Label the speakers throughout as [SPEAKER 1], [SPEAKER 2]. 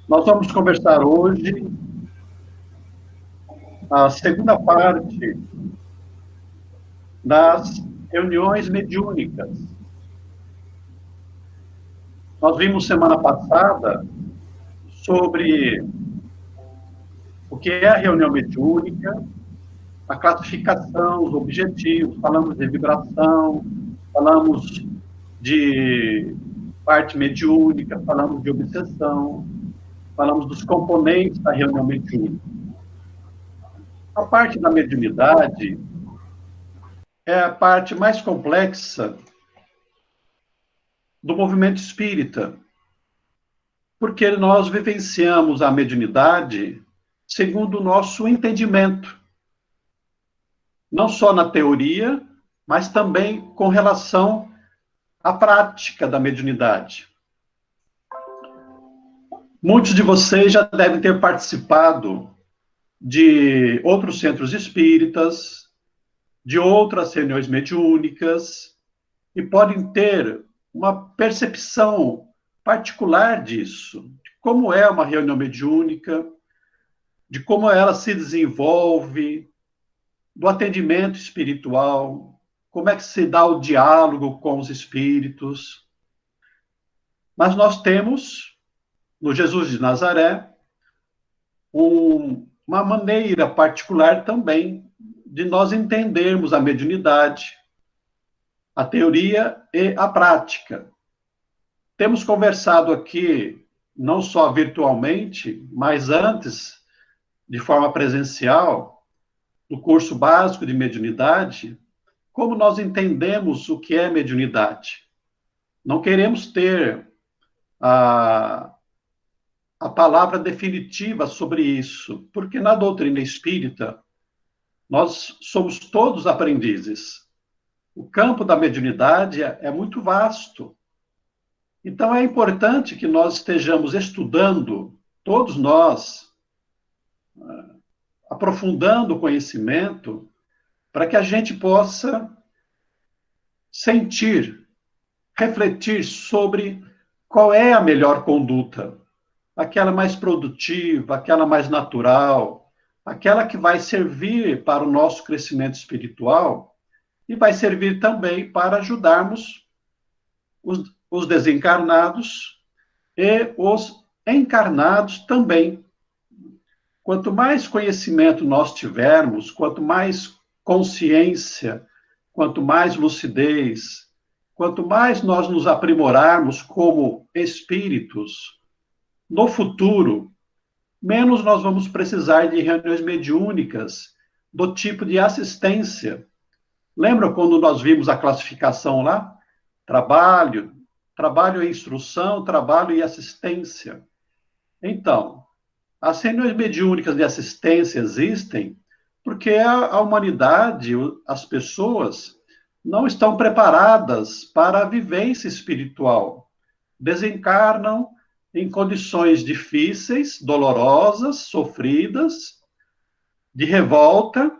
[SPEAKER 1] Nós vamos conversar hoje a segunda parte das reuniões mediúnicas. Nós vimos semana passada sobre o que é a reunião mediúnica, a classificação, os objetivos, falamos de vibração, falamos de parte mediúnica, falamos de obsessão, falamos dos componentes da reunião mediúnica. A parte da mediunidade é a parte mais complexa do movimento espírita, porque nós vivenciamos a mediunidade segundo o nosso entendimento, não só na teoria, mas também com relação à prática da mediunidade. Muitos de vocês já devem ter participado de outros centros espíritas, de outras reuniões mediúnicas, e podem ter uma percepção particular disso, de como é uma reunião mediúnica, de como ela se desenvolve, do atendimento espiritual, como é que se dá o diálogo com os espíritos. Mas nós temos, no Jesus de Nazaré, uma maneira particular também de nós entendermos a mediunidade, a teoria e a prática. Temos conversado aqui, não só virtualmente, mas antes, de forma presencial, no curso básico de mediunidade, como nós entendemos o que é mediunidade. Não queremos ter a palavra definitiva sobre isso, porque na doutrina espírita, nós somos todos aprendizes. O campo da mediunidade é muito vasto. Então, é importante que nós estejamos estudando, todos nós, aprofundando o conhecimento, para que a gente possa sentir, refletir sobre qual é a melhor conduta, aquela mais produtiva, aquela mais natural, aquela que vai servir para o nosso crescimento espiritual e vai servir também para ajudarmos os desencarnados e os encarnados também. Quanto mais conhecimento nós tivermos, quanto mais consciência, quanto mais lucidez, quanto mais nós nos aprimorarmos como espíritos, no futuro, menos nós vamos precisar de reuniões mediúnicas do tipo de assistência. Lembra quando nós vimos a classificação lá? Trabalho e instrução, trabalho e assistência. Então, as reuniões mediúnicas de assistência existem porque a humanidade, as pessoas, não estão preparadas para a vivência espiritual. Desencarnam em condições difíceis, dolorosas, sofridas, de revolta,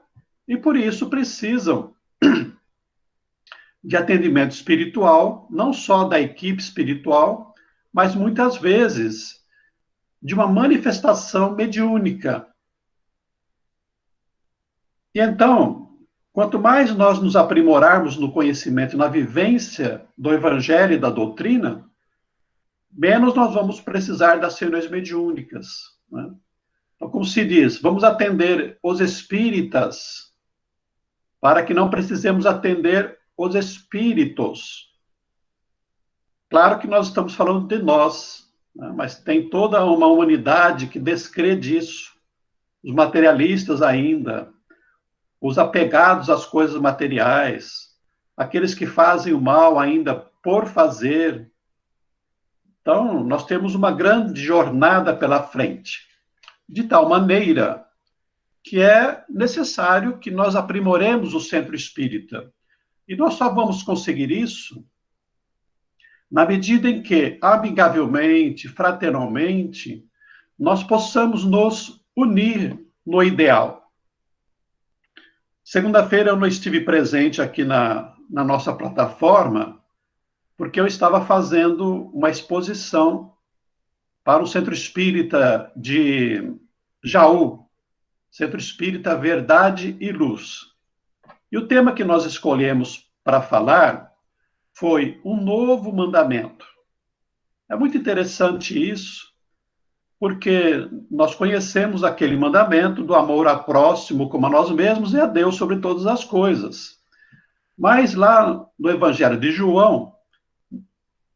[SPEAKER 1] e por isso precisam de atendimento espiritual, não só da equipe espiritual, mas muitas vezes de uma manifestação mediúnica. E então, quanto mais nós nos aprimorarmos no conhecimento, na vivência do Evangelho e da doutrina, menos nós vamos precisar das reuniões mediúnicas, né? Então, como se diz, vamos atender os espíritas para que não precisemos atender os espíritos. Claro que nós estamos falando de nós, né? Mas tem toda uma humanidade que descrede isso. Os materialistas ainda, os apegados às coisas materiais, aqueles que fazem o mal ainda por fazer. Então, nós temos uma grande jornada pela frente, de tal maneira que é necessário que nós aprimoremos o centro espírita. E nós só vamos conseguir isso na medida em que, amigavelmente, fraternalmente, nós possamos nos unir no ideal. Segunda-feira eu não estive presente aqui na nossa plataforma, porque eu estava fazendo uma exposição para o Centro Espírita de Jaú, Centro Espírita Verdade e Luz. E o tema que nós escolhemos para falar foi um novo mandamento. É muito interessante isso, porque nós conhecemos aquele mandamento do amor ao próximo como a nós mesmos e a Deus sobre todas as coisas. Mas lá no Evangelho de João,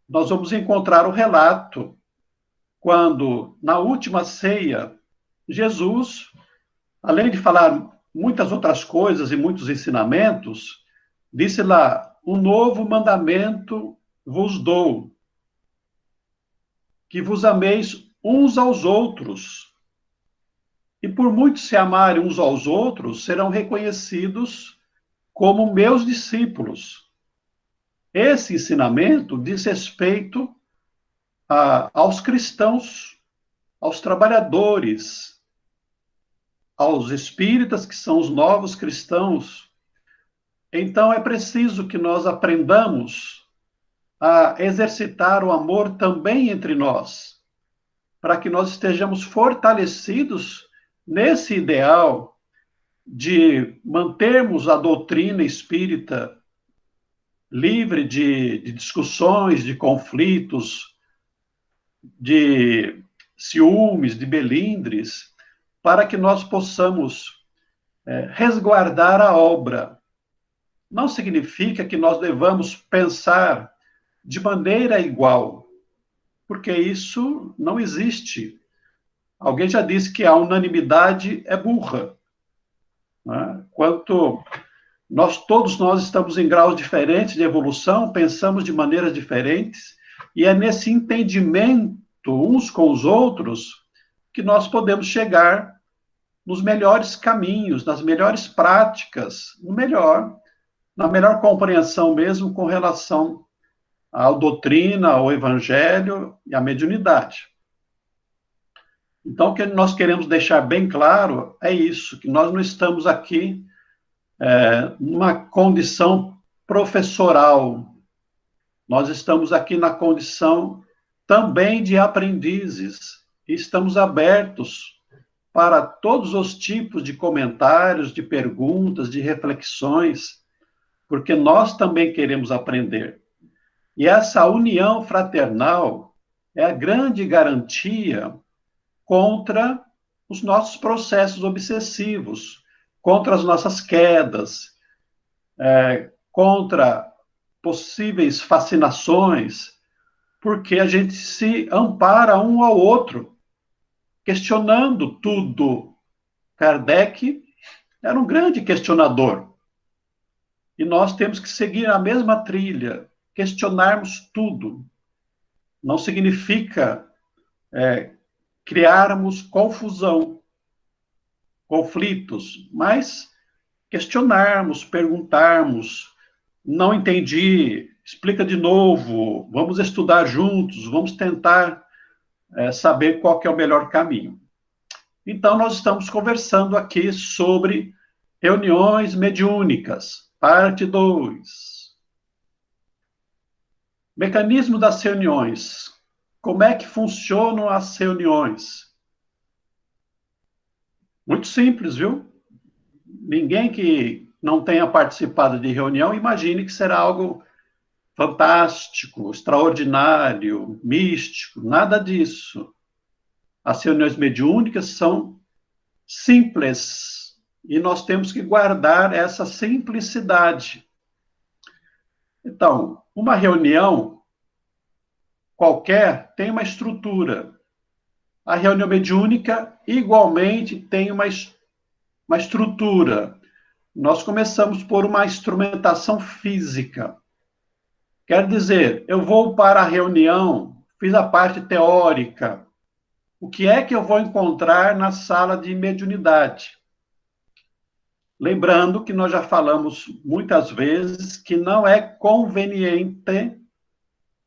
[SPEAKER 1] nós vamos encontrar o relato quando, na última ceia, Jesus, além de falar muitas outras coisas e muitos ensinamentos, disse lá: um novo mandamento vos dou, que vos ameis uns aos outros. E por muitos se amarem uns aos outros, serão reconhecidos como meus discípulos. Esse ensinamento diz respeito aos cristãos, aos trabalhadores, aos espíritas, que são os novos cristãos. Então, é preciso que nós aprendamos a exercitar o amor também entre nós, para que nós estejamos fortalecidos nesse ideal de mantermos a doutrina espírita livre de discussões, de conflitos, de ciúmes, de melindres, para que nós possamos resguardar a obra. Não significa que nós devamos pensar de maneira igual, porque isso não existe. Alguém já disse que a unanimidade é burra, né? Todos nós estamos em graus diferentes de evolução, pensamos de maneiras diferentes, e é nesse entendimento uns com os outros que nós podemos chegar nos melhores caminhos, nas melhores práticas, na melhor compreensão mesmo com relação à doutrina, ao evangelho e à mediunidade. Então, o que nós queremos deixar bem claro é isso, que nós não estamos aqui numa condição professoral, nós estamos aqui na condição também de aprendizes, e estamos abertos para todos os tipos de comentários, de perguntas, de reflexões, porque nós também queremos aprender. E essa união fraternal é a grande garantia contra os nossos processos obsessivos, contra as nossas quedas, contra possíveis fascinações, porque a gente se ampara um ao outro, questionando tudo. Kardec era um grande questionador. E nós temos que seguir a mesma trilha, questionarmos tudo. Não significa criarmos confusão, conflitos, mas questionarmos, perguntarmos, não entendi, explica de novo, vamos estudar juntos, vamos tentar saber qual que é o melhor caminho. Então, nós estamos conversando aqui sobre reuniões mediúnicas, parte 2. Mecanismo das reuniões. Como é que funcionam as reuniões? Muito simples, viu? Ninguém que não tenha participado de reunião imagine que será algo fantástico, extraordinário, místico, nada disso. As reuniões mediúnicas são simples e nós temos que guardar essa simplicidade. Então, uma reunião qualquer tem uma estrutura. A reunião mediúnica igualmente tem uma estrutura. Nós começamos por uma instrumentação física. Quer dizer, eu vou para a reunião, fiz a parte teórica. O que é que eu vou encontrar na sala de mediunidade? Lembrando que nós já falamos muitas vezes que não é conveniente,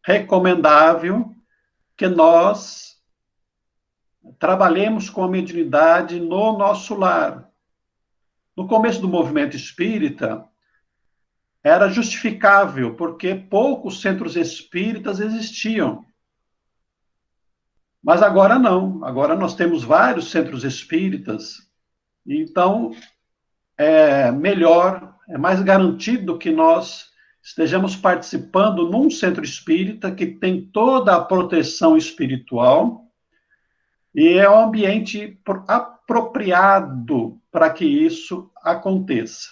[SPEAKER 1] recomendável, que nós trabalhemos com a mediunidade no nosso lar. No começo do movimento espírita, era justificável, porque poucos centros espíritas existiam. Mas agora não, agora nós temos vários centros espíritas, então é melhor, é mais garantido que nós estejamos participando num centro espírita que tem toda a proteção espiritual e é um ambiente apropriado para que isso aconteça.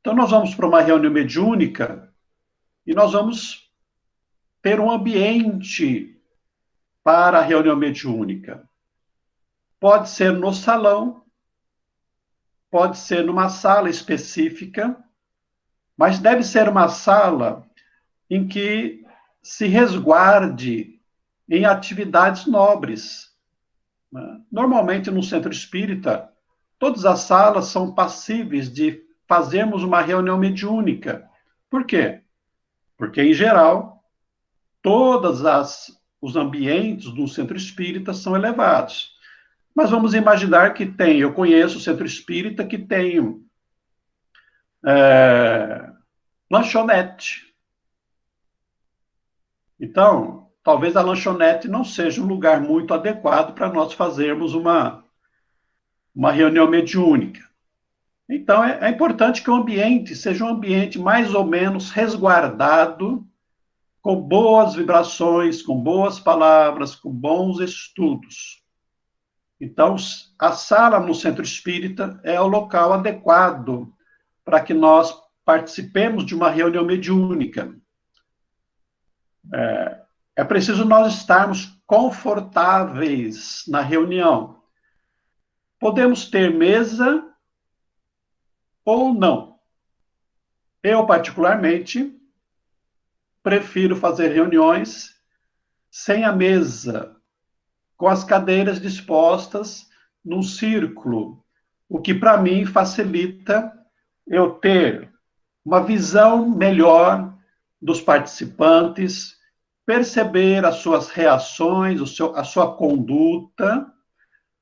[SPEAKER 1] Então, nós vamos para uma reunião mediúnica e nós vamos ter um ambiente para a reunião mediúnica. Pode ser no salão, pode ser numa sala específica, mas deve ser uma sala em que se resguarde em atividades nobres. Normalmente, no centro espírita, todas as salas são passíveis de fazermos uma reunião mediúnica. Por quê? Porque, em geral, os ambientes do centro espírita são elevados. Mas vamos imaginar que tem, eu conheço o centro espírita que tem lanchonete. Então, talvez a lanchonete não seja um lugar muito adequado para nós fazermos uma reunião mediúnica. Então, é importante que o ambiente seja um ambiente mais ou menos resguardado, com boas vibrações, com boas palavras, com bons estudos. Então, a sala no centro espírita é o local adequado para que nós participemos de uma reunião mediúnica. É preciso nós estarmos confortáveis na reunião. Podemos ter mesa ou não. Eu, particularmente, prefiro fazer reuniões sem a mesa, com as cadeiras dispostas num círculo, o que para mim facilita eu ter uma visão melhor dos participantes, perceber as suas reações, a sua conduta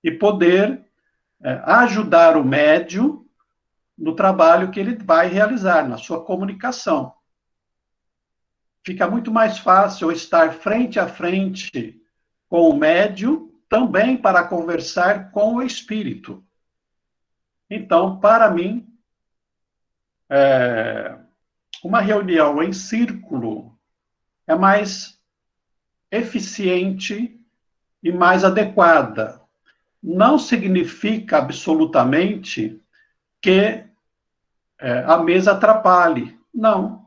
[SPEAKER 1] e poder ajudar o médium no trabalho que ele vai realizar, na sua comunicação. Fica muito mais fácil estar frente a frente com o médium, também para conversar com o espírito. Então, para mim, uma reunião em círculo é mais eficiente e mais adequada. Não significa absolutamente que a mesa atrapalhe. Não.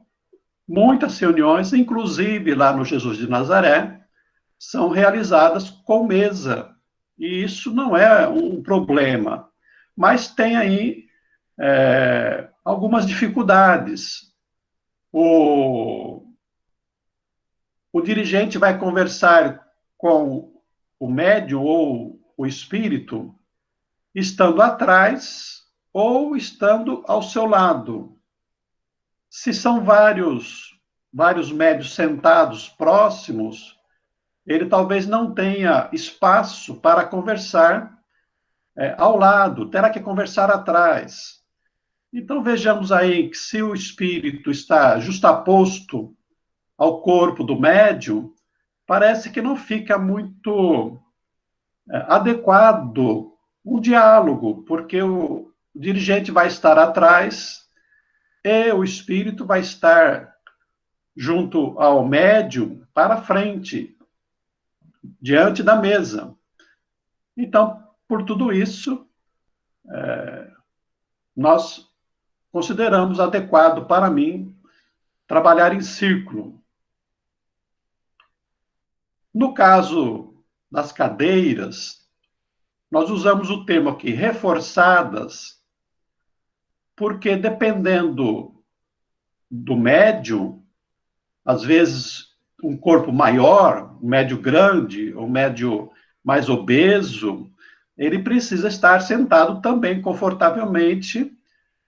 [SPEAKER 1] Muitas reuniões, inclusive lá no Jesus de Nazaré, são realizadas com mesa. E isso não é um problema. Mas tem aí algumas dificuldades. O dirigente vai conversar com o médium ou o espírito estando atrás ou estando ao seu lado. Se são vários médios sentados próximos, ele talvez não tenha espaço para conversar ao lado, terá que conversar atrás. Então, vejamos aí que se o espírito está justaposto ao corpo do médium, parece que não fica muito adequado um diálogo, porque o dirigente vai estar atrás e o espírito vai estar junto ao médium para frente, diante da mesa. Então, por tudo isso, nós consideramos adequado para mim trabalhar em círculo. No caso das cadeiras, nós usamos o termo aqui, reforçadas, porque dependendo do médium, às vezes um corpo maior, um médio grande, um médio mais obeso, ele precisa estar sentado também confortavelmente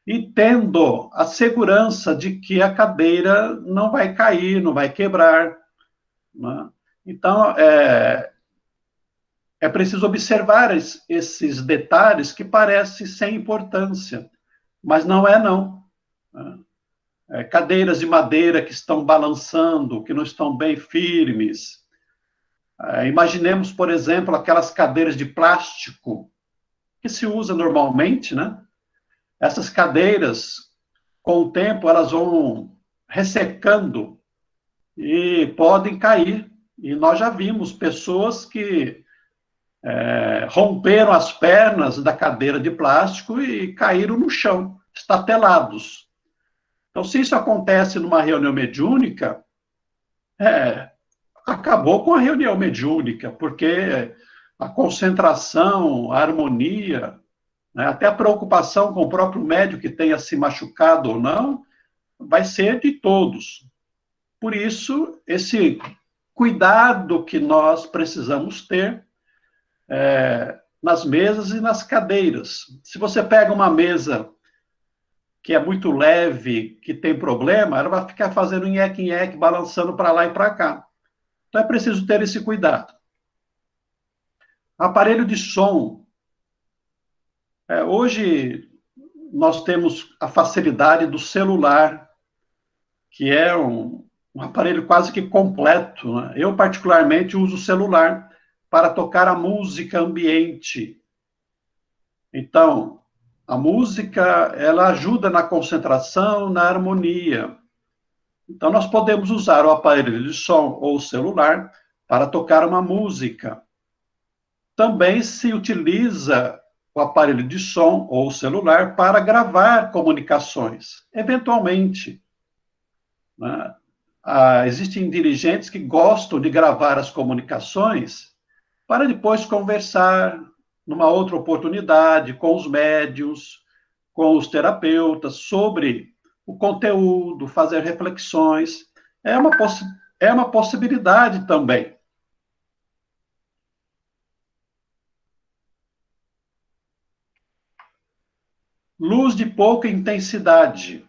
[SPEAKER 1] e tendo a segurança de que a cadeira não vai cair, não vai quebrar. Né? Então, é preciso observar esses detalhes que parecem sem importância, mas não é não. Cadeiras de madeira que estão balançando, que não estão bem firmes, Imaginemos, por exemplo, aquelas cadeiras de plástico que se usa normalmente, né? Essas cadeiras, com o tempo, elas vão ressecando e podem cair. E nós já vimos pessoas que romperam as pernas da cadeira de plástico e caíram no chão, estatelados. Então, se isso acontece numa reunião mediúnica, é, acabou com a reunião mediúnica, porque a concentração, a harmonia, né, até a preocupação com o próprio médium que tenha se machucado ou não, vai ser de todos. Por isso, esse cuidado que nós precisamos ter nas mesas e nas cadeiras. Se você pega uma mesa que é muito leve, que tem problema, ela vai ficar fazendo nheque-nheque, balançando para lá e para cá. Então é preciso ter esse cuidado. Aparelho de som. Hoje nós temos a facilidade do celular, que é um aparelho quase que completo, né? Eu, particularmente, uso o celular para tocar a música ambiente. Então, a música, ela ajuda na concentração, na harmonia. Então, nós podemos usar o aparelho de som ou o celular para tocar uma música. Também se utiliza o aparelho de som ou o celular para gravar comunicações, eventualmente, né? Existem dirigentes que gostam de gravar as comunicações para depois conversar numa outra oportunidade com os médios, com os terapeutas, sobre o conteúdo, fazer reflexões. É uma possibilidade também. Luz de pouca intensidade.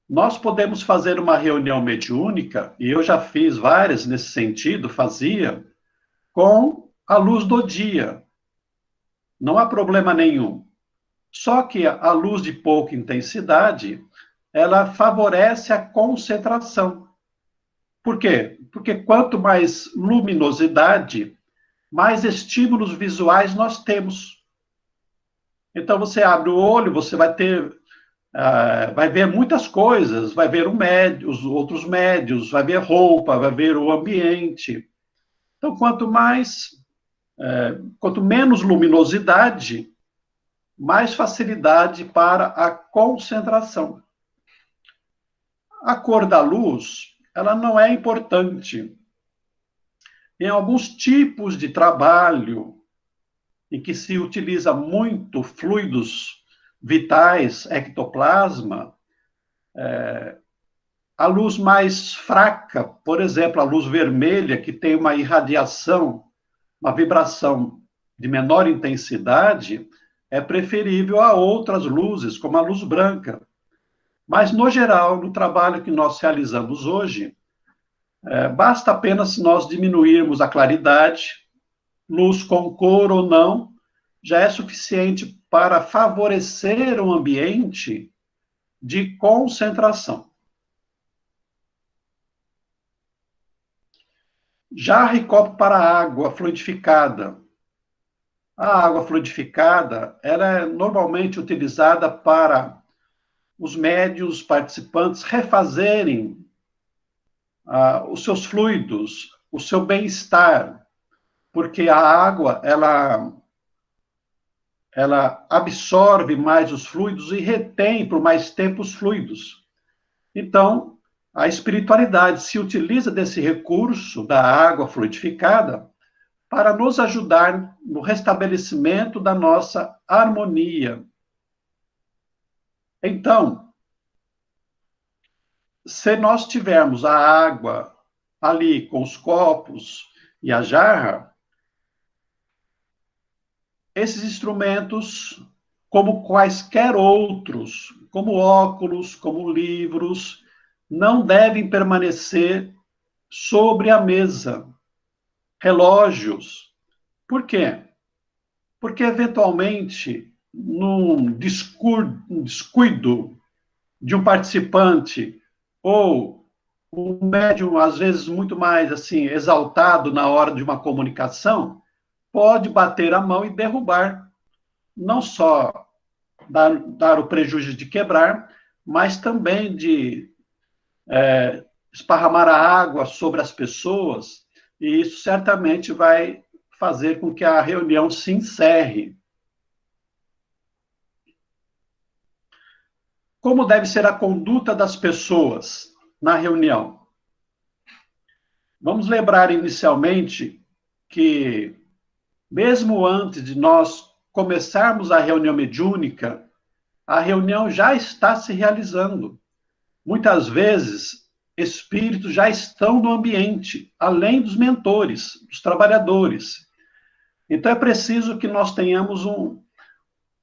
[SPEAKER 1] Nós podemos fazer uma reunião mediúnica, e eu já fiz várias nesse sentido, fazia, com a luz do dia. Não há problema nenhum. Só que a luz de pouca intensidade, ela favorece a concentração. Por quê? Porque quanto mais luminosidade, mais estímulos visuais nós temos. Então, você abre o olho, você vai ter, vai ver muitas coisas, vai ver os outros médios, vai ver roupa, vai ver o ambiente. Então, quanto menos luminosidade, mais facilidade para a concentração. A cor da luz, ela não é importante. Em alguns tipos de trabalho, em que se utiliza muito fluidos vitais, ectoplasma, a luz mais fraca, por exemplo, a luz vermelha, que tem uma irradiação, uma vibração de menor intensidade, é preferível a outras luzes, como a luz branca. Mas, no geral, no trabalho que nós realizamos hoje, basta apenas nós diminuirmos a claridade, luz com cor ou não, já é suficiente para favorecer um ambiente de concentração. Jarra e copo para água fluidificada. A água fluidificada, ela é normalmente utilizada para os médios participantes refazerem os seus fluidos, o seu bem-estar, porque a água, ela absorve mais os fluidos e retém por mais tempo os fluidos. Então, a espiritualidade se utiliza desse recurso da água fluidificada para nos ajudar no restabelecimento da nossa harmonia. Então, se nós tivermos a água ali com os copos e a jarra, esses instrumentos, como quaisquer outros, como óculos, como livros, não devem permanecer sobre a mesa. Relógios. Por quê? Porque, eventualmente, num descuido de um participante ou o médium, às vezes, muito mais assim, exaltado na hora de uma comunicação, pode bater a mão e derrubar, não só dar o prejuízo de quebrar, mas também de esparramar a água sobre as pessoas, e isso certamente vai fazer com que a reunião se encerre. Como deve ser a conduta das pessoas na reunião? Vamos lembrar inicialmente que, mesmo antes de nós começarmos a reunião mediúnica, a reunião já está se realizando. Muitas vezes, espíritos já estão no ambiente, além dos mentores, dos trabalhadores. Então, é preciso que nós tenhamos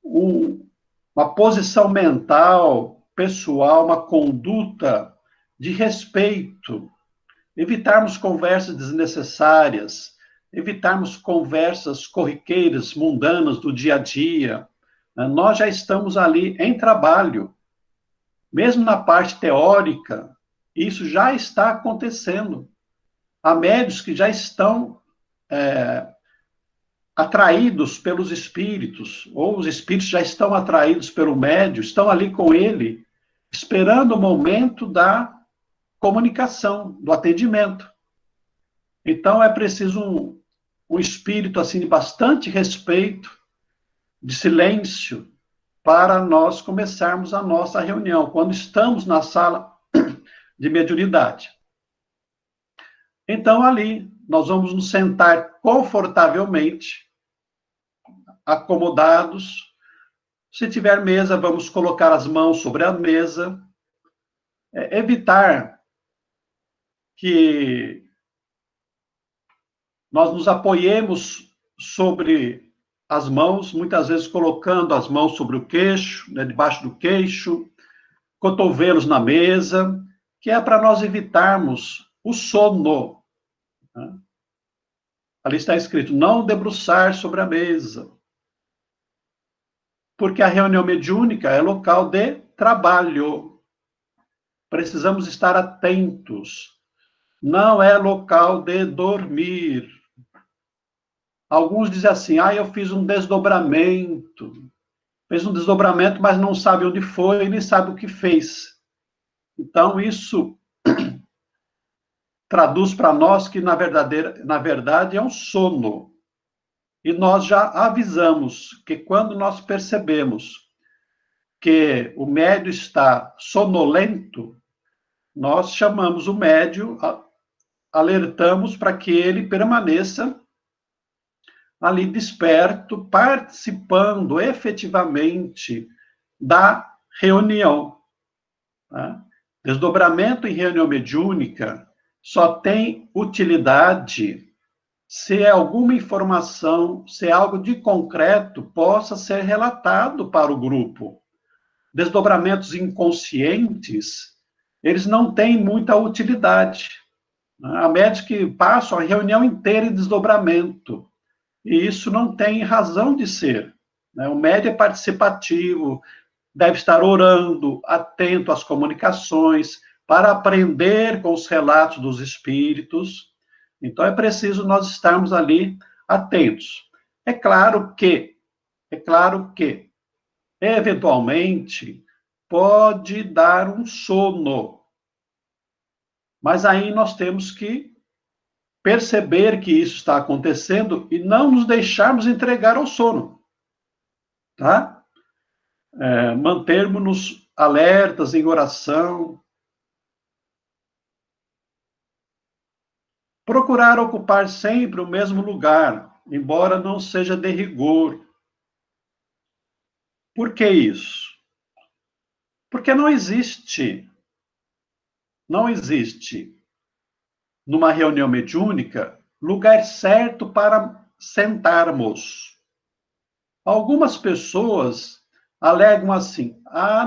[SPEAKER 1] uma posição mental, pessoal, uma conduta de respeito, evitarmos conversas desnecessárias, evitarmos conversas corriqueiras, mundanas do dia a dia. Nós já estamos ali em trabalho. Mesmo na parte teórica, isso já está acontecendo. Há médios que já estão atraídos pelos espíritos, ou os espíritos já estão atraídos pelo médio, estão ali com ele, esperando o momento da comunicação, do atendimento. Então, é preciso um espírito assim de bastante respeito, de silêncio, para nós começarmos a nossa reunião, quando estamos na sala de mediunidade. Então, ali, nós vamos nos sentar confortavelmente, acomodados. Se tiver mesa, vamos colocar as mãos sobre a mesa. Evitar que nós nos apoiemos sobre as mãos, muitas vezes colocando as mãos sobre o queixo, né, debaixo do queixo, cotovelos na mesa, que é para nós evitarmos o sono. Né? Ali está escrito, não debruçar sobre a mesa. Porque a reunião mediúnica é local de trabalho. Precisamos estar atentos. Não é local de dormir. Alguns dizem assim, eu fiz um desdobramento. Fez um desdobramento, mas não sabe onde foi, nem sabe o que fez. Então, isso traduz para nós que, na verdade, é um sono. E nós já avisamos que quando nós percebemos que o médio está sonolento, nós chamamos o médio, alertamos para que ele permaneça ali desperto, participando efetivamente da reunião. Tá? Desdobramento em reunião mediúnica só tem utilidade se alguma informação, se algo de concreto possa ser relatado para o grupo. Desdobramentos inconscientes, eles não têm muita utilidade. Há médicos que passam a reunião inteira em desdobramento, e isso não tem razão de ser. O médium é participativo, deve estar orando, atento às comunicações, para aprender com os relatos dos espíritos. Então, é preciso nós estarmos ali atentos. É claro que, eventualmente, pode dar um sono, mas aí nós temos que perceber que isso está acontecendo e não nos deixarmos entregar ao sono, tá? Mantermos-nos alertas em oração, procurar ocupar sempre o mesmo lugar, embora não seja de rigor. Por que isso? Porque não existe numa reunião mediúnica lugar certo para sentarmos. Algumas pessoas alegam assim: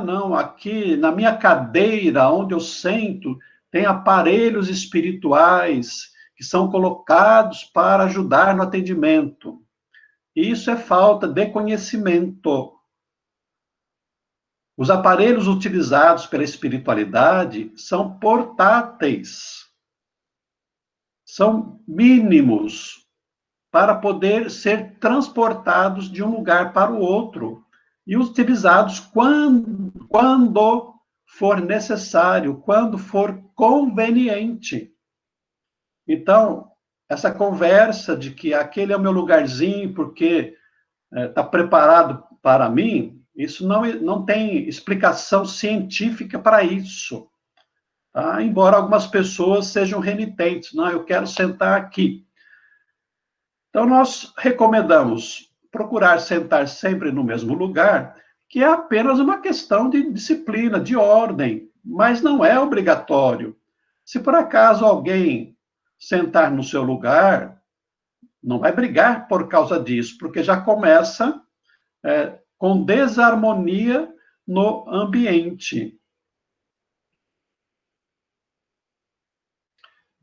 [SPEAKER 1] não, aqui na minha cadeira, onde eu sento, tem aparelhos espirituais que são colocados para ajudar no atendimento. Isso é falta de conhecimento. Os aparelhos utilizados pela espiritualidade são portáteis, são mínimos para poder ser transportados de um lugar para o outro e utilizados quando for necessário, quando for conveniente. Então, essa conversa de que aquele é o meu lugarzinho porque está preparado para mim, isso não tem explicação científica para isso. Tá? Embora algumas pessoas sejam renitentes, não, eu quero sentar aqui. Então, nós recomendamos procurar sentar sempre no mesmo lugar, que é apenas uma questão de disciplina, de ordem, mas não é obrigatório. Se por acaso alguém sentar no seu lugar, não vai brigar por causa disso, porque já começa com desarmonia no ambiente.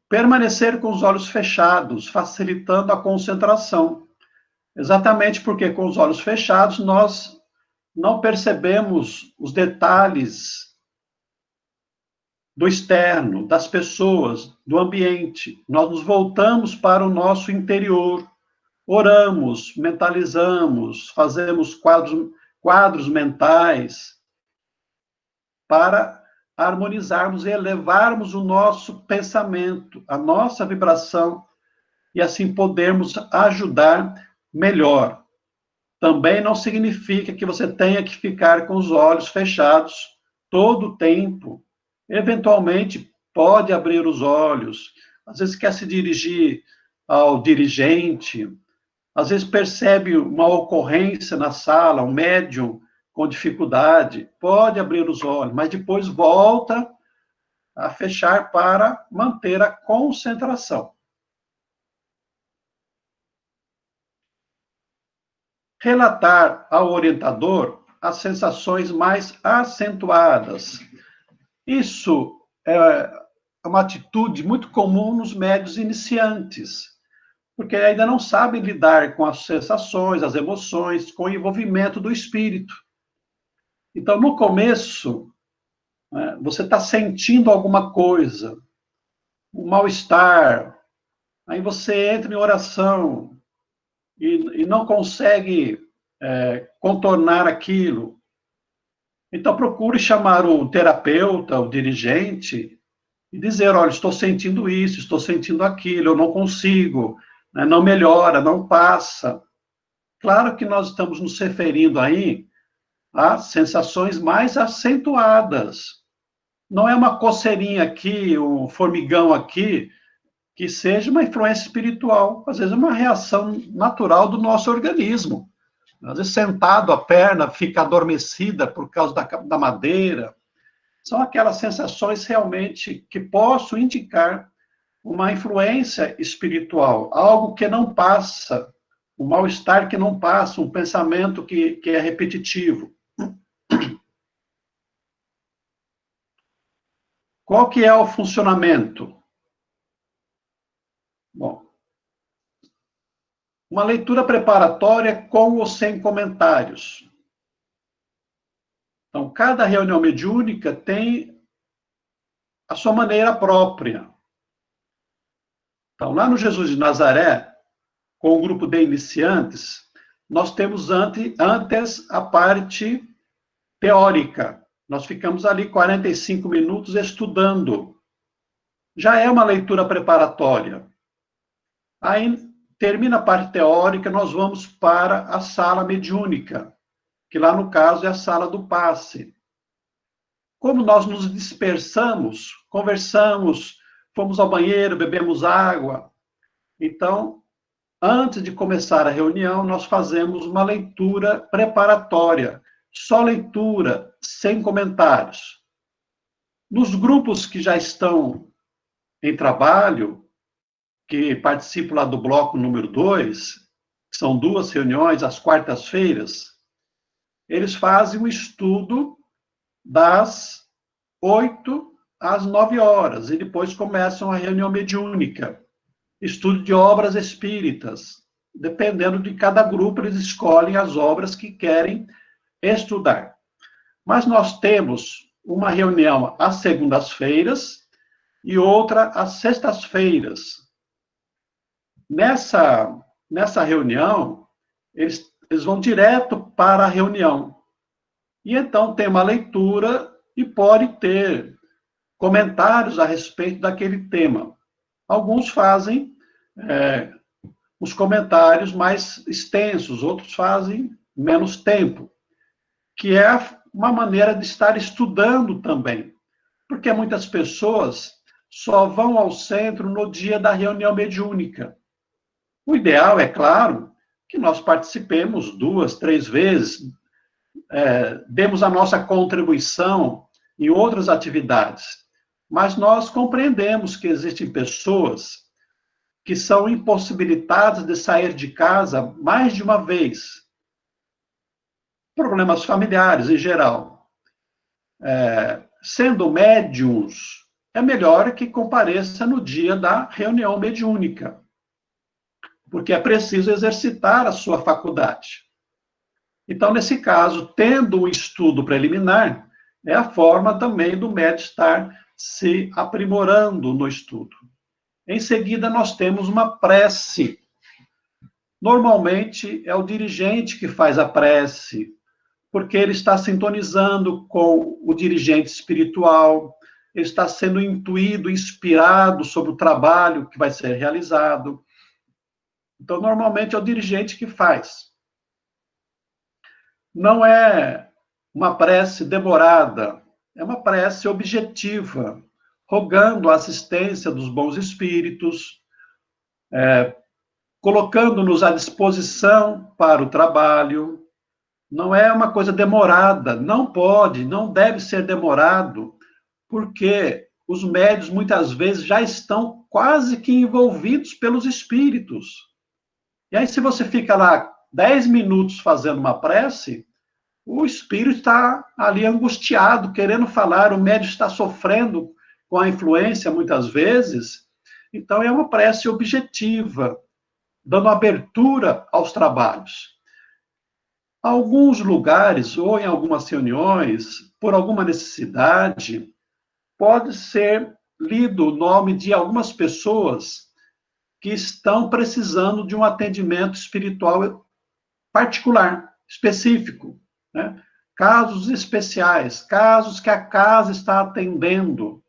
[SPEAKER 1] Permanecer com os olhos fechados, facilitando a concentração. Exatamente porque com os olhos fechados nós não percebemos os detalhes do externo, das pessoas, do ambiente. Nós nos voltamos para o nosso interior, oramos, mentalizamos, fazemos quadros mentais para harmonizarmos e elevarmos o nosso pensamento, a nossa vibração, e assim podermos ajudar melhor. Também não significa que você tenha que ficar com os olhos fechados todo o tempo. Eventualmente, pode abrir os olhos. Às vezes quer se dirigir ao dirigente. Às vezes percebe uma ocorrência na sala, um médium com dificuldade. Pode abrir os olhos, mas depois volta a fechar para manter a concentração. Relatar ao orientador as sensações mais acentuadas. Isso é uma atitude muito comum nos médiuns iniciantes, porque ainda não sabem lidar com as sensações, as emoções, com o envolvimento do espírito. Então, no começo, você está sentindo alguma coisa, um mal-estar, aí você entra em oração, e não consegue contornar aquilo. Então, procure chamar o terapeuta, o dirigente, e dizer, olha, estou sentindo isso, estou sentindo aquilo, eu não consigo, né, não melhora, não passa. Claro que nós estamos nos referindo aí a sensações mais acentuadas. Não é uma coceirinha aqui, um formigão aqui, que seja uma influência espiritual. Às vezes é uma reação natural do nosso organismo. Às vezes sentado, a perna fica adormecida por causa da madeira. São aquelas sensações realmente que possam indicar uma influência espiritual, algo que não passa, um mal-estar que não passa, um pensamento que é repetitivo. Qual que é o funcionamento? Bom, uma leitura preparatória com ou sem comentários. Então, cada reunião mediúnica tem a sua maneira própria. Então, lá no Jesus de Nazaré, com o grupo de iniciantes, nós temos antes a parte teórica. Nós ficamos ali 45 minutos estudando. Já é uma leitura preparatória. Aí termina a parte teórica, nós vamos para a sala mediúnica, que lá no caso é a sala do passe. Como nós nos dispersamos, conversamos, fomos ao banheiro, bebemos água. Então, antes de começar a reunião, nós fazemos uma leitura preparatória, só leitura, sem comentários. Nos grupos que já estão em trabalho, que participam lá do bloco número 2, que são 2 reuniões às quartas-feiras, eles fazem um estudo das 8 às 9 horas, e depois começam a reunião mediúnica, estudo de obras espíritas. Dependendo de cada grupo, eles escolhem as obras que querem estudar. Mas nós temos uma reunião às segundas-feiras e outra às sextas-feiras. Nessa reunião, eles vão direto para a reunião. E então tem uma leitura e pode ter comentários a respeito daquele tema. Alguns fazem os comentários mais extensos, outros fazem menos tempo, que é uma maneira de estar estudando também, porque muitas pessoas só vão ao centro no dia da reunião mediúnica. O ideal, é claro, que nós participemos 2, 3 vezes, demos a nossa contribuição em outras atividades, mas nós compreendemos que existem pessoas que são impossibilitadas de sair de casa mais de uma vez. Problemas familiares, em geral. Sendo médiums, é melhor que compareça no dia da reunião mediúnica, porque é preciso exercitar a sua faculdade. Então, nesse caso, tendo um estudo preliminar, é a forma também do médium estar se aprimorando no estudo. Em seguida, nós temos uma prece. Normalmente, é o dirigente que faz a prece, porque ele está sintonizando com o dirigente espiritual, ele está sendo intuído, inspirado sobre o trabalho que vai ser realizado. Então, normalmente, é o dirigente que faz. Não é uma prece demorada, é uma prece objetiva, rogando a assistência dos bons espíritos, colocando-nos à disposição para o trabalho. Não é uma coisa demorada, não pode, não deve ser demorado, porque os médiuns muitas vezes já estão quase que envolvidos pelos espíritos. E aí, se você fica lá 10 minutos fazendo uma prece, o espírito está ali angustiado, querendo falar, o médium está sofrendo com a influência, muitas vezes. Então, é uma prece objetiva, dando abertura aos trabalhos. Alguns lugares, ou em algumas reuniões, por alguma necessidade, pode ser lido o nome de algumas pessoas que estão precisando de um atendimento espiritual particular, específico, né? Casos especiais, casos que a casa está atendendo.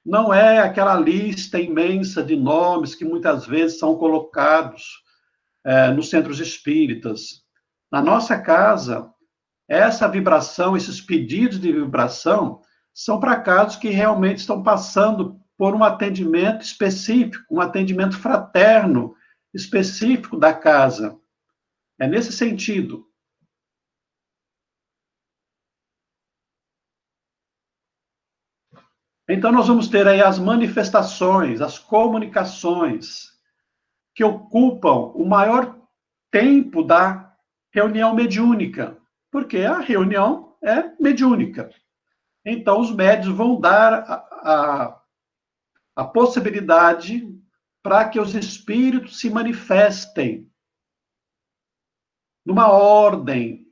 [SPEAKER 1] Não é aquela lista imensa de nomes que muitas vezes são colocados nos centros espíritas. Na nossa casa, essa vibração, esses pedidos de vibração, são para casos que realmente estão passando por um atendimento específico, um atendimento fraterno específico da casa. É nesse sentido. Então, nós vamos ter aí as manifestações, as comunicações, que ocupam o maior tempo da reunião mediúnica, porque a reunião é mediúnica. Então, os médiuns vão dar a possibilidade para que os espíritos se manifestem numa ordem.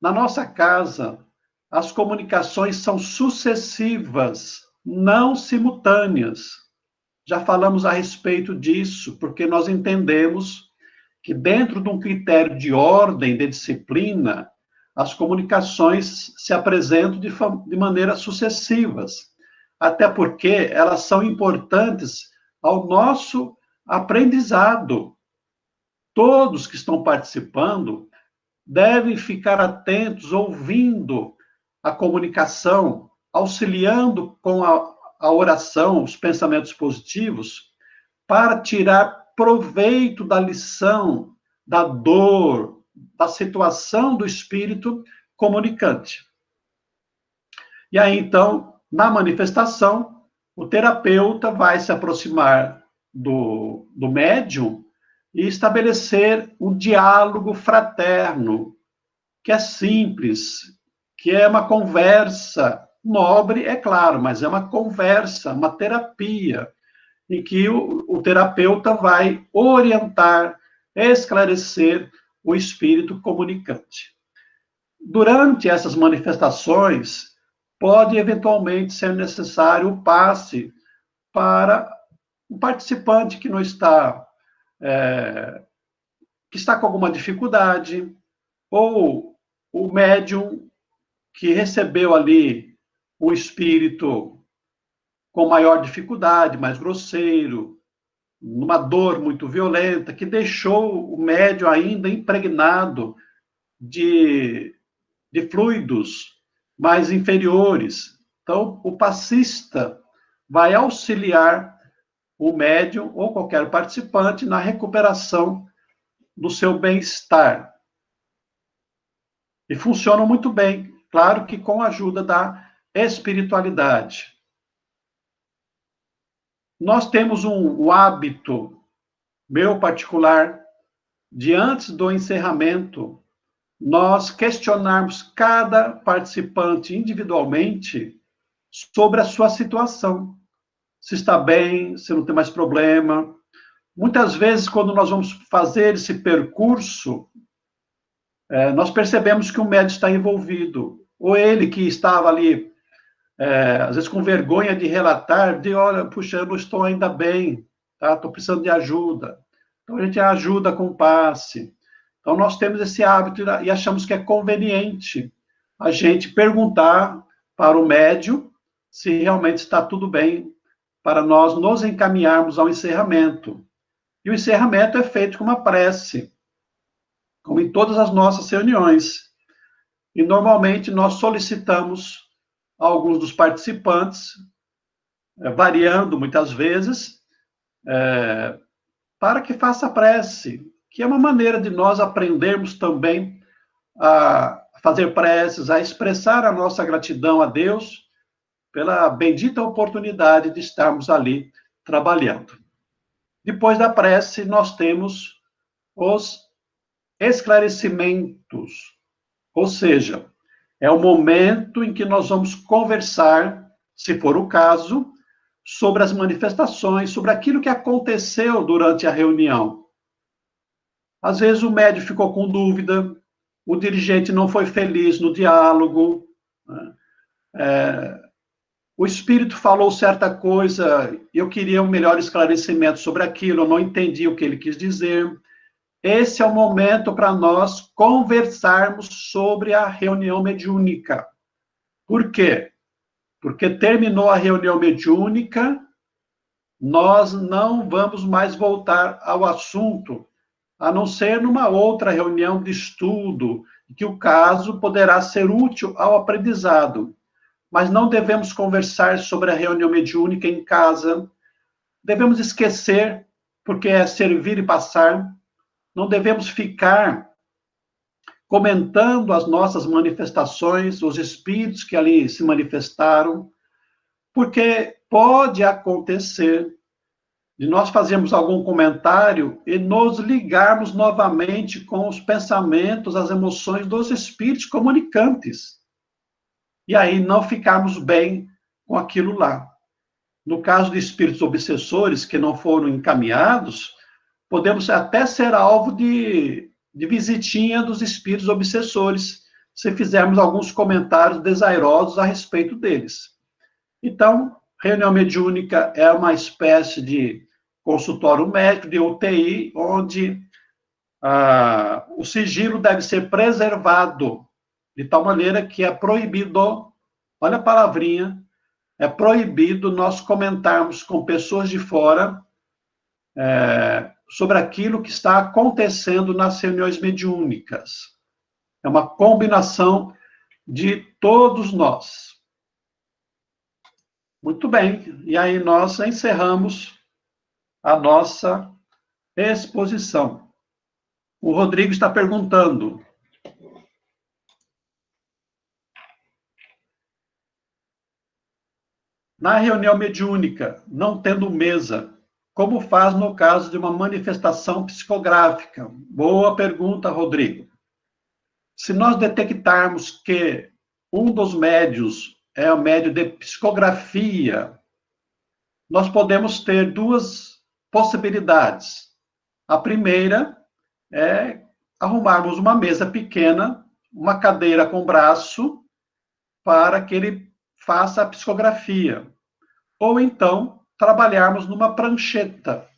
[SPEAKER 1] Na nossa casa, as comunicações são sucessivas, não simultâneas. Já falamos a respeito disso, porque nós entendemos que dentro de um critério de ordem, de disciplina, as comunicações se apresentam de maneira sucessivas, até porque elas são importantes ao nosso aprendizado. Todos que estão participando devem ficar atentos, ouvindo a comunicação, auxiliando com a oração, os pensamentos positivos, para tirar proveito da lição, da dor, da situação do espírito comunicante. E aí, então, na manifestação, o terapeuta vai se aproximar do médium e estabelecer um diálogo fraterno, que é simples, que é uma conversa nobre, é claro, mas é uma conversa, uma terapia, em que o terapeuta vai orientar, esclarecer o espírito comunicante. durante essas manifestações, pode eventualmente ser necessário o passe para um participante que não está, que está com alguma dificuldade, ou o médium que recebeu ali o espírito com maior dificuldade, mais grosseiro, numa dor muito violenta, que deixou o médium ainda impregnado de fluidos mais inferiores. Então, o passista vai auxiliar o médium ou qualquer participante na recuperação do seu bem-estar. E funcionam muito bem, claro que com a ajuda da espiritualidade. Nós temos um hábito, meu particular, de antes do encerramento, nós questionarmos cada participante individualmente sobre a sua situação. Se está bem, se não tem mais problema. Muitas vezes, quando nós vamos fazer esse percurso, nós percebemos que o médico está envolvido. Ou ele que estava ali, às vezes com vergonha de relatar, de olha, puxa, eu não estou ainda bem, tá? Estou precisando de ajuda. Então, a gente ajuda com o passe. Então, nós temos esse hábito e achamos que é conveniente a gente perguntar para o médium se realmente está tudo bem, para nós nos encaminharmos ao encerramento. E o encerramento é feito com uma prece, como em todas as nossas reuniões. E, normalmente, nós solicitamos a alguns dos participantes, variando muitas vezes, para que faça a prece, que é uma maneira de nós aprendermos também a fazer preces, a expressar a nossa gratidão a Deus pela bendita oportunidade de estarmos ali trabalhando. Depois da prece, nós temos os esclarecimentos, ou seja, é o momento em que nós vamos conversar, se for o caso, sobre as manifestações, sobre aquilo que aconteceu durante a reunião. Às vezes o médium ficou com dúvida, o dirigente não foi feliz no diálogo, o espírito falou certa coisa, eu queria um melhor esclarecimento sobre aquilo, eu não entendi o que ele quis dizer. Esse é o momento para nós conversarmos sobre a reunião mediúnica. Por quê? Porque terminou a reunião mediúnica, nós não vamos mais voltar ao assunto, a não ser numa outra reunião de estudo, que o caso poderá ser útil ao aprendizado. Mas não devemos conversar sobre a reunião mediúnica em casa, devemos esquecer, porque é servir e passar, não devemos ficar comentando as nossas manifestações, os espíritos que ali se manifestaram, porque pode acontecer de nós fazermos algum comentário e nos ligarmos novamente com os pensamentos, as emoções dos espíritos comunicantes. E aí não ficarmos bem com aquilo lá. No caso de espíritos obsessores que não foram encaminhados, podemos até ser alvo de visitinha dos espíritos obsessores, se fizermos alguns comentários desairosos a respeito deles. Então, reunião mediúnica é uma espécie de consultório médico, de UTI, onde o sigilo deve ser preservado, de tal maneira que é proibido, olha a palavrinha, é proibido nós comentarmos com pessoas de fora sobre aquilo que está acontecendo nas reuniões mediúnicas. É uma combinação de todos nós. Muito bem, e aí nós encerramos a nossa exposição. O Rodrigo está perguntando: na reunião mediúnica, não tendo mesa, como faz no caso de uma manifestação psicográfica? Boa pergunta, Rodrigo. Se nós detectarmos que um dos médios é o médio de psicografia, nós podemos ter duas possibilidades. A primeira é arrumarmos uma mesa pequena, uma cadeira com braço para que ele faça a psicografia. Ou então, trabalharmos numa prancheta.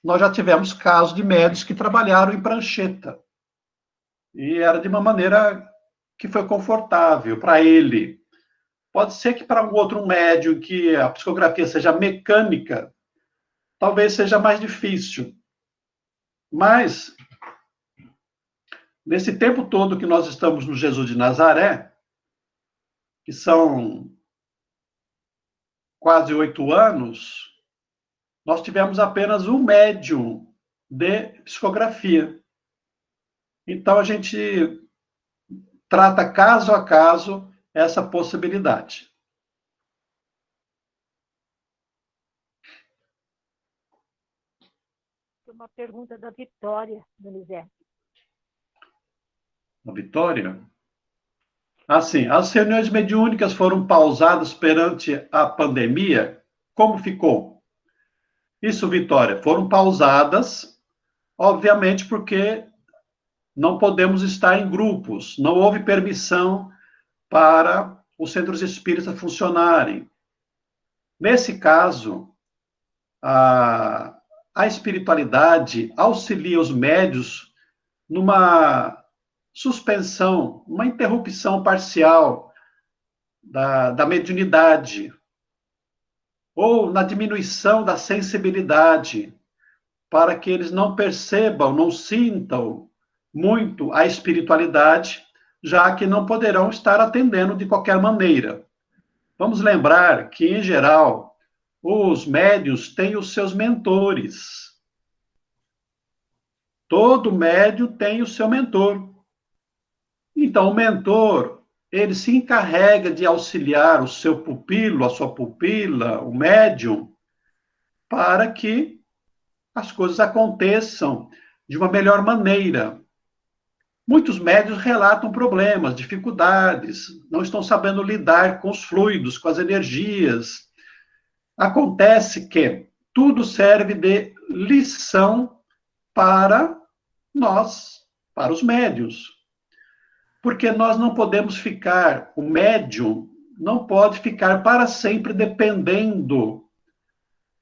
[SPEAKER 1] Nós já tivemos casos de médicos que trabalharam em prancheta. E era de uma maneira que foi confortável para ele. Pode ser que para um outro médium que a psicografia seja mecânica, talvez seja mais difícil. Mas, nesse tempo todo que nós estamos no Jesus de Nazaré, que são quase 8 anos, nós tivemos apenas um médium de psicografia. Então, a gente trata caso a caso essa possibilidade.
[SPEAKER 2] Uma pergunta da Vitória, Donizete.
[SPEAKER 1] A Vitória? Assim, as reuniões mediúnicas foram pausadas perante a pandemia. Como ficou? Isso, Vitória, foram pausadas, obviamente, porque não podemos estar em grupos, não houve permissão para os centros espíritas funcionarem. Nesse caso, a espiritualidade auxilia os médios numa suspensão, uma interrupção parcial da mediunidade, ou na diminuição da sensibilidade, para que eles não percebam, não sintam muito a espiritualidade, já que não poderão estar atendendo de qualquer maneira. Vamos lembrar que, em geral, os médiuns têm os seus mentores. Todo médium tem o seu mentor. Então, o mentor, ele se encarrega de auxiliar o seu pupilo, a sua pupila, o médium, para que as coisas aconteçam de uma melhor maneira. Muitos médiuns relatam problemas, dificuldades, não estão sabendo lidar com os fluidos, com as energias. Acontece que tudo serve de lição para nós, para os médiuns. Porque nós não podemos ficar, o médium não pode ficar para sempre dependendo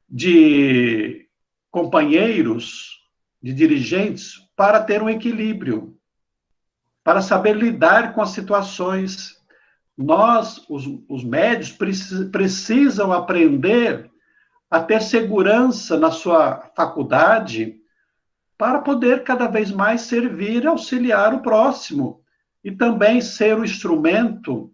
[SPEAKER 1] de companheiros, de dirigentes, para ter um equilíbrio, para saber lidar com as situações. Nós, os médios, precisam aprender a ter segurança na sua faculdade para poder cada vez mais servir e auxiliar o próximo e também ser o instrumento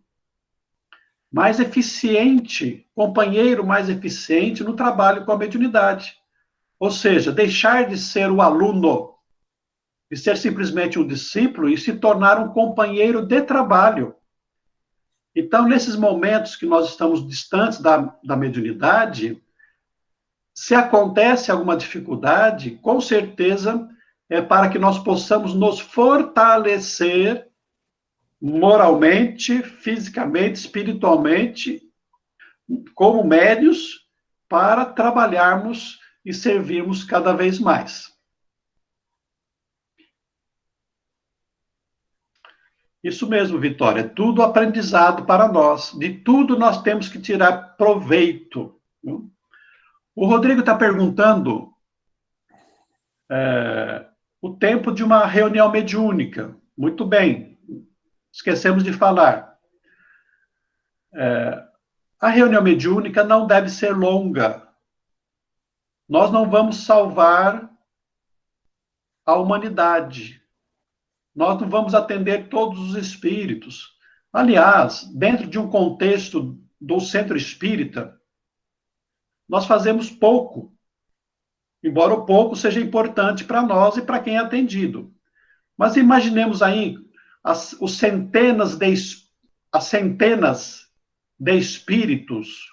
[SPEAKER 1] mais eficiente, companheiro mais eficiente no trabalho com a mediunidade. Ou seja, deixar de ser o aluno, de ser simplesmente um discípulo e se tornar um companheiro de trabalho. Então, nesses momentos que nós estamos distantes da mediunidade, se acontece alguma dificuldade, com certeza é para que nós possamos nos fortalecer moralmente, fisicamente, espiritualmente, como médios, para trabalharmos e servirmos cada vez mais. Isso mesmo, Vitória, é tudo aprendizado para nós. De tudo nós temos que tirar proveito. O Rodrigo está perguntando o tempo de uma reunião mediúnica. Muito bem, esquecemos de falar. A reunião mediúnica não deve ser longa. Nós não vamos salvar a humanidade. Nós não vamos atender todos os espíritos. Aliás, dentro de um contexto do centro espírita, nós fazemos pouco, embora o pouco seja importante para nós e para quem é atendido. Mas imaginemos aí as centenas de espíritos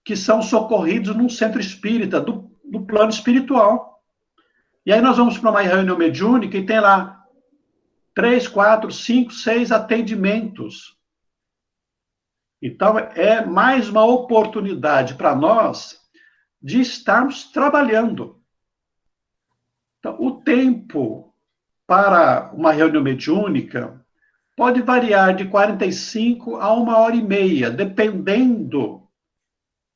[SPEAKER 1] que são socorridos num centro espírita, do plano espiritual. E aí nós vamos para uma reunião mediúnica e tem lá 3, 4, 5, 6 atendimentos. Então, é mais uma oportunidade para nós de estarmos trabalhando. Então, o tempo para uma reunião mediúnica, pode variar de 45 a 1 hora e meia, dependendo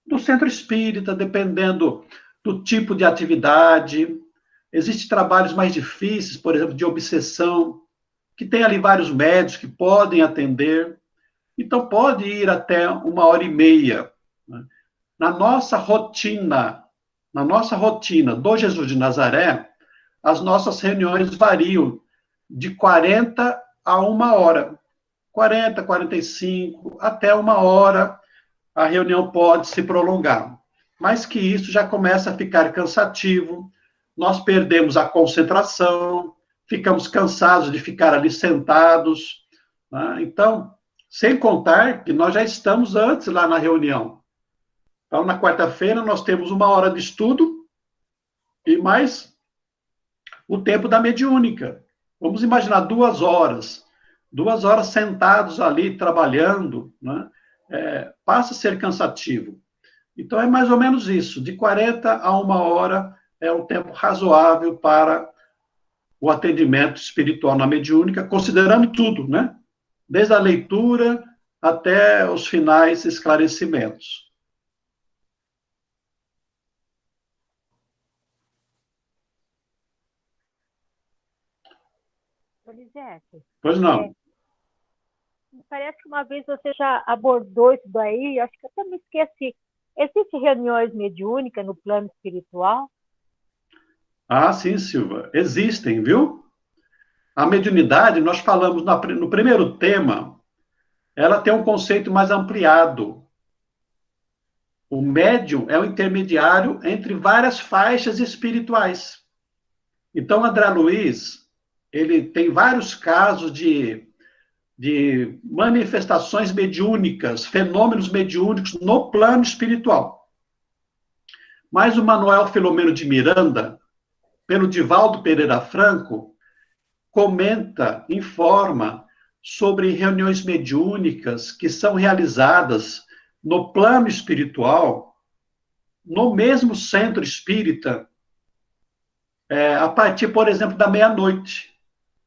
[SPEAKER 1] do centro espírita, dependendo do tipo de atividade. Existem trabalhos mais difíceis, por exemplo, de obsessão, que tem ali vários médicos que podem atender. Então, pode ir até 1 hora e meia. Né? Na nossa rotina do Jesus de Nazaré, as nossas reuniões variam de 40 a 1 hora. 40, 45, até 1 hora, a reunião pode se prolongar. Mas que isso já começa a ficar cansativo, nós perdemos a concentração, ficamos cansados de ficar ali sentados. Né? Então, sem contar que nós já estamos antes lá na reunião. Então, na quarta-feira, nós temos 1 hora de estudo e mais o tempo da mediúnica. Vamos imaginar 2 horas. 2 horas sentados ali, trabalhando, né? Passa a ser cansativo. Então, é mais ou menos isso. De 40 a 1 hora é o tempo razoável para o atendimento espiritual na mediúnica, considerando tudo, né? Desde a leitura até os finais esclarecimentos.
[SPEAKER 2] Donizete,
[SPEAKER 1] Pois não.
[SPEAKER 2] parece que uma vez você já abordou isso daí, acho que eu até me esqueci. Existem reuniões mediúnicas no plano espiritual?
[SPEAKER 1] Ah, sim, Silva. Existem, viu? A mediunidade, nós falamos no primeiro tema, ela tem um conceito mais ampliado. O médium é o intermediário entre várias faixas espirituais. Então, André Luiz, ele tem vários casos de manifestações mediúnicas, fenômenos mediúnicos no plano espiritual. Mas o Manuel Filomeno de Miranda, pelo Divaldo Pereira Franco, comenta, informa sobre reuniões mediúnicas que são realizadas no plano espiritual, no mesmo centro espírita, a partir, por exemplo, da meia-noite.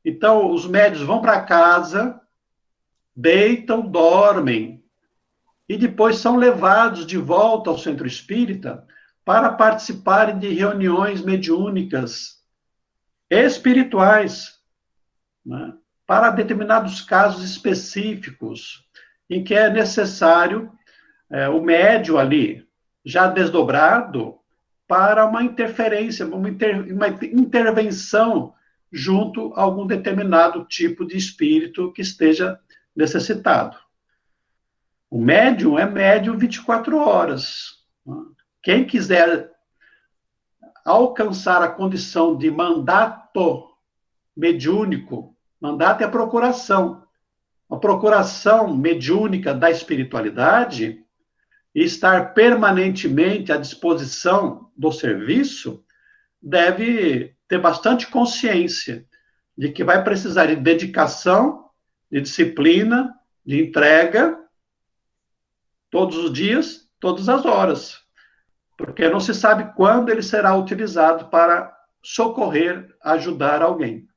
[SPEAKER 1] Então, os médios vão para casa, deitam, dormem, e depois são levados de volta ao centro espírita para participarem de reuniões mediúnicas espirituais, né? Para determinados casos específicos, em que é necessário o médium ali, já desdobrado, para uma interferência, uma intervenção junto a algum determinado tipo de espírito que esteja necessitado. O médium é médium 24 horas. Quem quiser alcançar a condição de mandato mediúnico, mandato é a procuração. A procuração mediúnica da espiritualidade e estar permanentemente à disposição do serviço, deve ter bastante consciência de que vai precisar de dedicação, de disciplina, de entrega, todos os dias, todas as horas, porque não se sabe quando ele será utilizado para socorrer, ajudar alguém.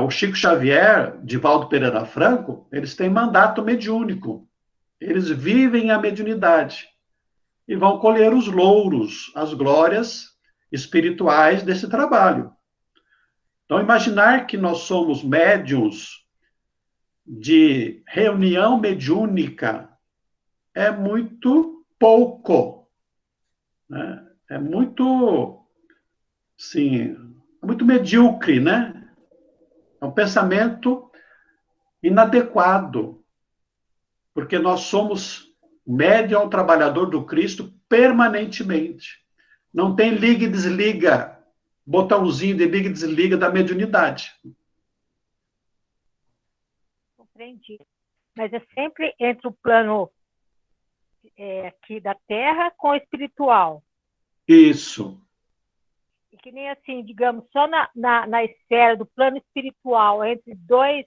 [SPEAKER 1] O Chico Xavier, Divaldo Pereira Franco, eles têm mandato mediúnico. Eles vivem a mediunidade e vão colher os louros, as glórias espirituais desse trabalho. Então, imaginar que nós somos médiuns de reunião mediúnica é muito pouco, né? É muito, sim, muito medíocre, né? É um pensamento inadequado, porque nós somos médium trabalhador do Cristo permanentemente. Não tem liga e desliga, botãozinho de liga e desliga da mediunidade.
[SPEAKER 2] Compreendi. Mas é sempre entre o plano aqui da Terra com o espiritual.
[SPEAKER 1] Isso.
[SPEAKER 2] E que nem assim, digamos, só na esfera do plano espiritual, entre dois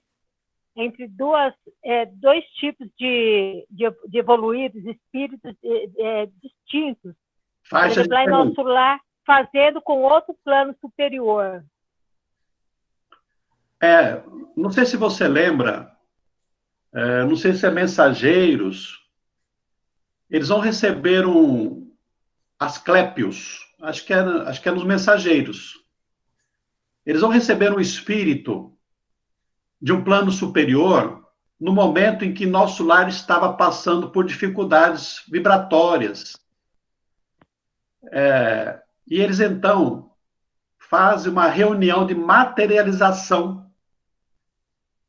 [SPEAKER 2] tipos de evoluídos, espíritos distintos.
[SPEAKER 1] Faixa
[SPEAKER 2] Por exemplo, lá em nosso lar, fazendo com outro plano superior.
[SPEAKER 1] Não sei se você lembra, não sei se é mensageiros, eles vão receber Asclépios, acho que é nos mensageiros. Eles vão receber um espírito de um plano superior no momento em que nosso lar estava passando por dificuldades vibratórias. E eles, então, fazem uma reunião de materialização.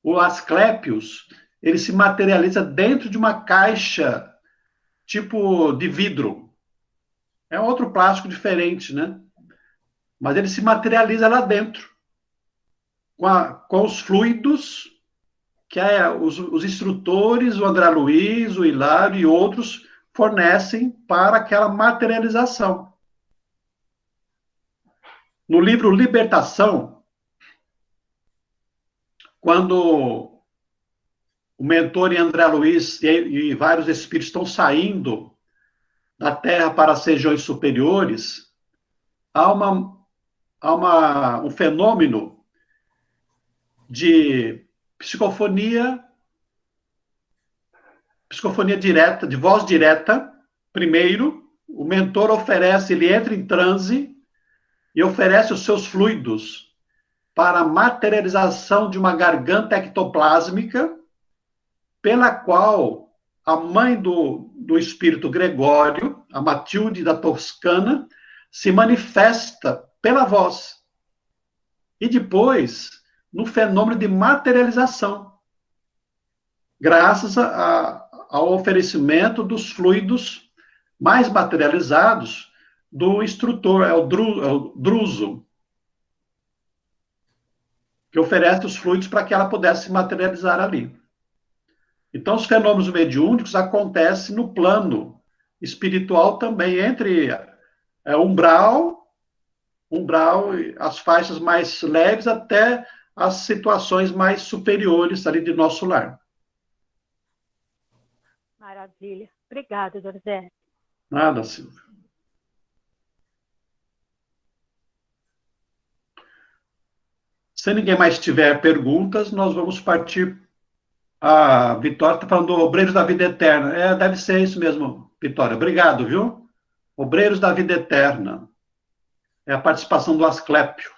[SPEAKER 1] O Asclépios, ele se materializa dentro de uma caixa tipo de vidro. É outro plástico diferente, né? Mas ele se materializa lá dentro, com os fluidos que os instrutores, o André Luiz, o Hilário e outros fornecem para aquela materialização. No livro Libertação, quando o mentor e André Luiz e vários espíritos estão saindo da Terra para as regiões superiores, há um fenômeno de psicofonia direta, de voz direta. Primeiro, o mentor oferece, ele entra em transe e oferece os seus fluidos para a materialização de uma garganta ectoplásmica, pela qual a mãe do espírito Gregório, a Matilde da Toscana, se manifesta pela voz. E depois, no fenômeno de materialização, graças ao oferecimento dos fluidos mais materializados do instrutor, é o Druso, que oferece os fluidos para que ela pudesse se materializar ali. Então, os fenômenos mediúnicos acontecem no plano espiritual também, entre umbral, as faixas mais leves, até as situações mais superiores ali de nosso lar.
[SPEAKER 2] Maravilha. Obrigada, Donizete.
[SPEAKER 1] Nada, Silvia. Se ninguém mais tiver perguntas, nós vamos partir. A Vitória está falando do Obreiros da Vida Eterna. Deve ser isso mesmo, Vitória. Obrigado, viu? Obreiros da Vida Eterna. É a participação do Asclépio.